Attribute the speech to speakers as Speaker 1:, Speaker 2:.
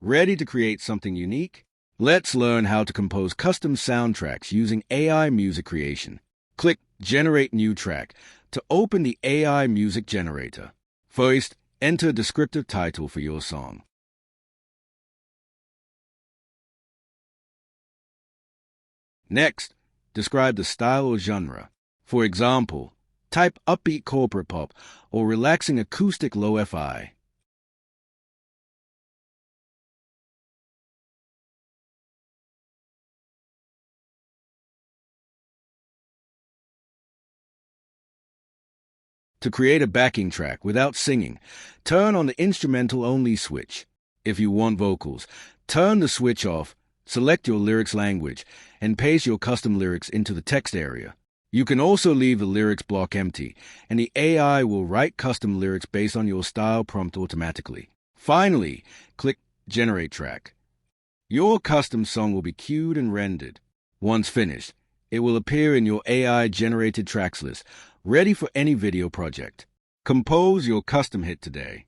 Speaker 1: Ready to create something unique? Let's learn how to compose custom soundtracks using AI music creation. Click Generate New Track to open the AI music generator. First, enter a descriptive title for your song. Next, describe the style or genre. For example, type upbeat corporate pop or relaxing acoustic lo-fi. To create a backing track without singing, turn on the instrumental-only switch. If you want vocals, turn the switch off, select your lyrics language, and paste your custom lyrics into the text area. You can also leave the lyrics block empty, and the AI will write custom lyrics based on your style prompt automatically. Finally, click Generate Track. Your custom song will be queued and rendered. Once finished, it will appear in your AI-generated tracks list, ready for any video project. Compose your custom hit today.